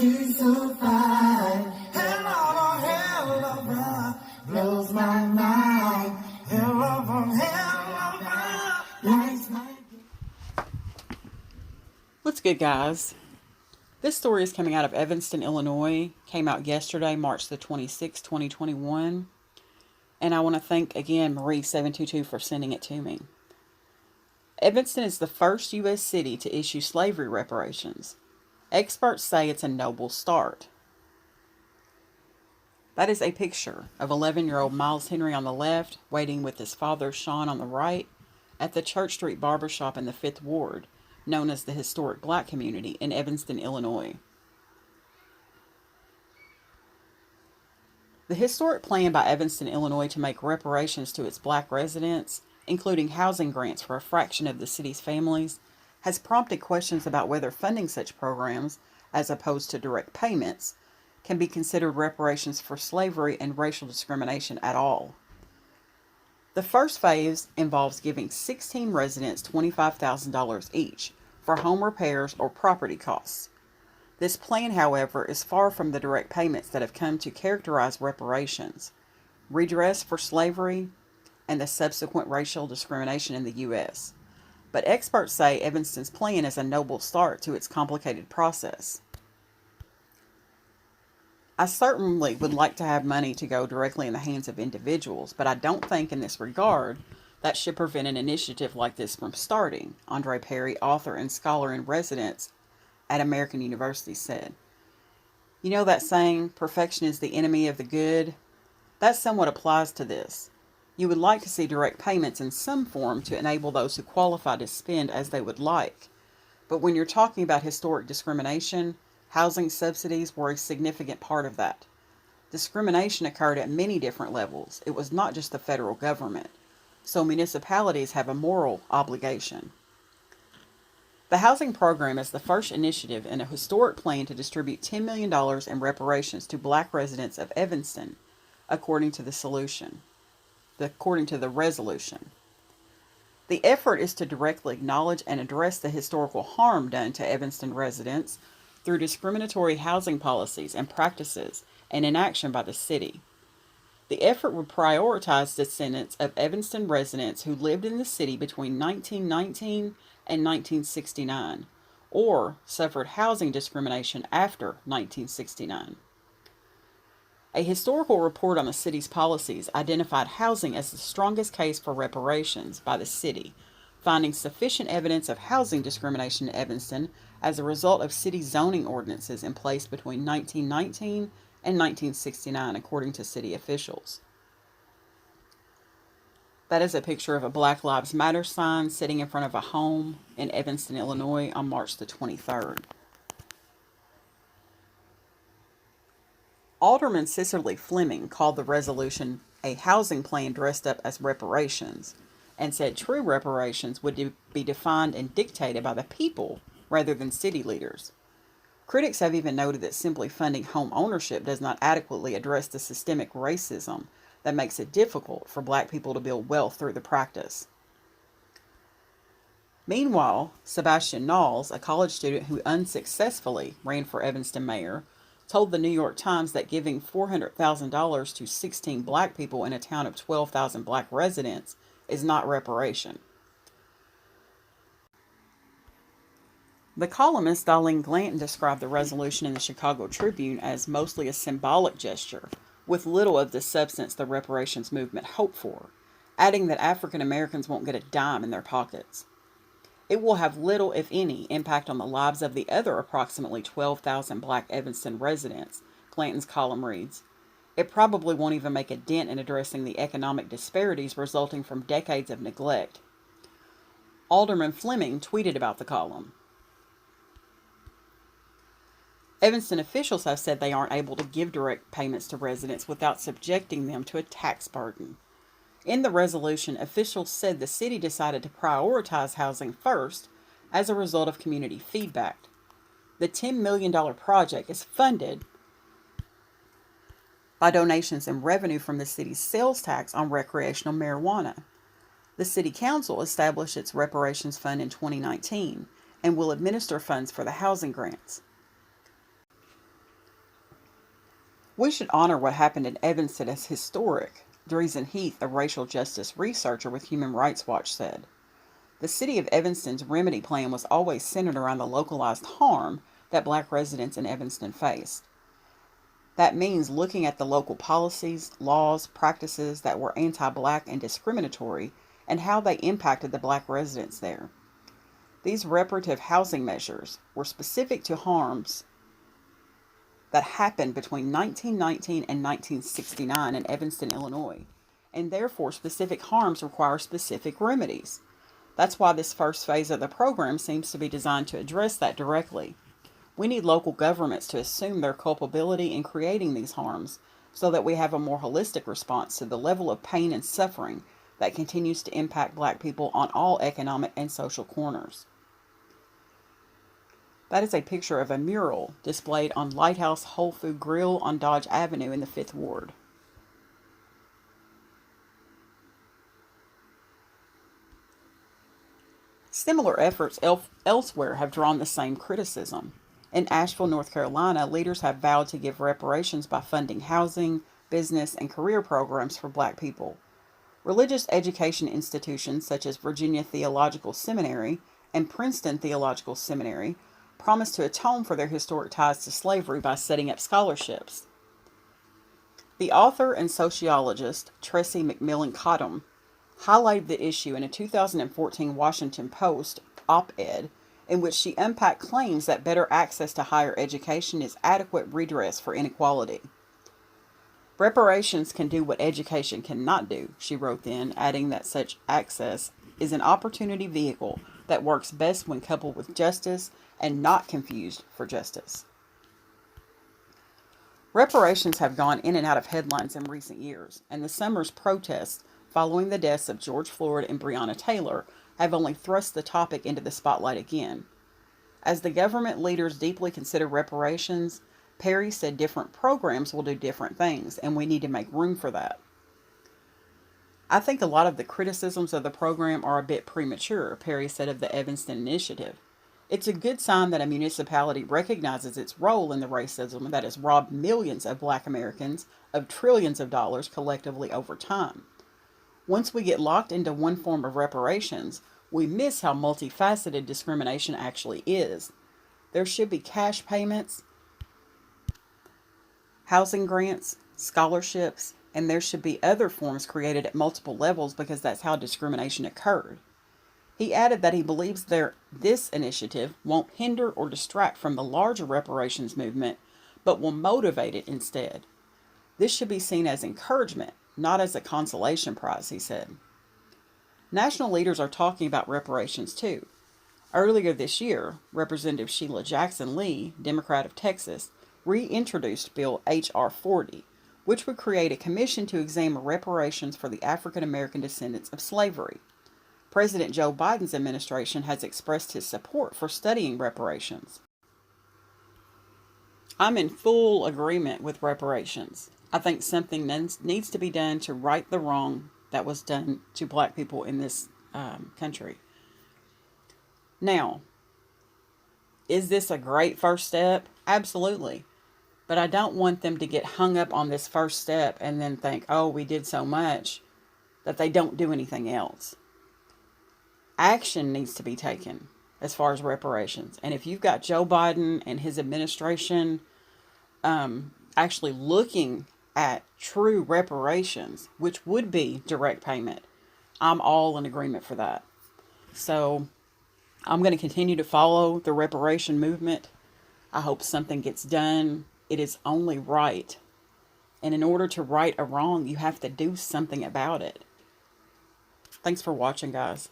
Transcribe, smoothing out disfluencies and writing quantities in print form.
she's so fine. Hell of a blows my mind. Hell of a lights my... What's good, guys? This story is coming out of Evanston, Illinois. Came out yesterday, March the 26th, 2021. And I want to thank again Marie722 for sending it to me. Evanston is the first U.S. city to issue slavery reparations. Experts say it's a noble start. That is a picture of 11-year-old Miles Henry on the left, waiting with his father Sean on the right, at the Church Street Barbershop in the 5th Ward, known as the historic Black community in Evanston, Illinois. The historic plan by Evanston, Illinois to make reparations to its Black residents, including housing grants for a fraction of the city's families, has prompted questions about whether funding such programs, as opposed to direct payments, can be considered reparations for slavery and racial discrimination at all. The first phase involves giving 16 residents $25,000 each for home repairs or property costs. This plan, however, is far from the direct payments that have come to characterize reparations, redress for slavery, and the subsequent racial discrimination in the U.S. But experts say Evanston's plan is a noble start to its complicated process. I certainly would like to have money to go directly in the hands of individuals, but I don't think in this regard that should prevent an initiative like this from starting, Andre Perry, author and scholar in residence at American University, said. You know that saying, perfection is the enemy of the good? That somewhat applies to this. You would like to see direct payments in some form to enable those who qualify to spend as they would like. But when you're talking about historic discrimination, housing subsidies were a significant part of that. Discrimination occurred at many different levels. It was not just the federal government. So municipalities have a moral obligation. The housing program is the first initiative in a historic plan to distribute $10 million in reparations to Black residents of Evanston, according to the resolution. The effort is to directly acknowledge and address the historical harm done to Evanston residents through discriminatory housing policies and practices and inaction by the city. The effort would prioritize descendants of Evanston residents who lived in the city between 1919 and 1969, or suffered housing discrimination after 1969. A historical report on the city's policies identified housing as the strongest case for reparations by the city, finding sufficient evidence of housing discrimination in Evanston as a result of city zoning ordinances in place between 1919 and 1969, according to city officials. That is a picture of a Black Lives Matter sign sitting in front of a home in Evanston, Illinois on March the 23rd. Alderman Cicely Fleming called the resolution a housing plan dressed up as reparations and said true reparations would be defined and dictated by the people rather than city leaders. Critics have even noted that simply funding home ownership does not adequately address the systemic racism that makes it difficult for Black people to build wealth through the practice. Meanwhile, Sebastian Knowles, a college student who unsuccessfully ran for Evanston mayor, told the New York Times that giving $400,000 to 16 Black people in a town of 12,000 Black residents is not reparation. The columnist Darlene Glanton described the resolution in the Chicago Tribune as mostly a symbolic gesture, with little of the substance the reparations movement hoped for, adding that African Americans won't get a dime in their pockets. It will have little, if any, impact on the lives of the other approximately 12,000 Black Evanston residents, Glanton's column reads. It probably won't even make a dent in addressing the economic disparities resulting from decades of neglect. Alderman Fleming tweeted about the column. Evanston officials have said they aren't able to give direct payments to residents without subjecting them to a tax burden. In the resolution, officials said the city decided to prioritize housing first as a result of community feedback. The $10 million project is funded by donations and revenue from the city's sales tax on recreational marijuana. The City Council established its reparations fund in 2019 and will administer funds for the housing grants. We should honor what happened in Evanston as historic, Dreesen Heath, a racial justice researcher with Human Rights Watch, said. The city of Evanston's remedy plan was always centered around the localized harm that black residents in Evanston faced. That means looking at the local policies, laws, practices that were anti-black and discriminatory and how they impacted the black residents there. These reparative housing measures were specific to harms that happened between 1919 and 1969 in Evanston, Illinois, and therefore specific harms require specific remedies. That's why this first phase of the program seems to be designed to address that directly. We need local governments to assume their culpability in creating these harms so that we have a more holistic response to the level of pain and suffering that continues to impact black people on all economic and social corners. That is a picture of a mural displayed on Lighthouse Whole Food Grill on Dodge Avenue in the 5th Ward. Similar efforts elsewhere have drawn the same criticism. In Asheville, North Carolina, leaders have vowed to give reparations by funding housing, business, and career programs for black people. Religious education institutions such as Virginia Theological Seminary and Princeton Theological Seminary promise to atone for their historic ties to slavery by setting up scholarships. The author and sociologist Tressie McMillan Cottom highlighted the issue in a 2014 Washington Post op-ed in which she unpacked claims that better access to higher education is adequate redress for inequality. Reparations can do what education cannot do, she wrote then, adding that such access is an opportunity vehicle that works best when coupled with justice and not confused for justice. Reparations have gone in and out of headlines in recent years, and the summer's protests following the deaths of George Floyd and Breonna Taylor have only thrust the topic into the spotlight again. As the government leaders deeply consider reparations, Perry said different programs will do different things, and we need to make room for that. I think a lot of the criticisms of the program are a bit premature, Perry said of the Evanston initiative. It's a good sign that a municipality recognizes its role in the racism that has robbed millions of black Americans of trillions of dollars collectively over time. Once we get locked into one form of reparations, we miss how multifaceted discrimination actually is. There should be cash payments, housing grants, scholarships, and there should be other forms created at multiple levels because that's how discrimination occurred. He added that he believes this initiative won't hinder or distract from the larger reparations movement, but will motivate it instead. This should be seen as encouragement, not as a consolation prize, he said. National leaders are talking about reparations too. Earlier this year, Representative Sheila Jackson Lee, Democrat of Texas, reintroduced Bill H.R. 40, which would create a commission to examine reparations for the African American descendants of slavery. President Joe Biden's administration has expressed his support for studying reparations. I'm in full agreement with reparations. I think something needs to be done to right the wrong that was done to black people in this country. Now, is this a great first step? Absolutely. But I don't want them to get hung up on this first step and then think, oh, we did so much, that they don't do anything else. Action needs to be taken as far as reparations. And if you've got Joe Biden and his administration actually looking at true reparations, which would be direct payment, I'm all in agreement for that. So I'm going to continue to follow the reparation movement. I hope something gets done. It is only right. And in order to right a wrong, you have to do something about it. Thanks for watching, guys.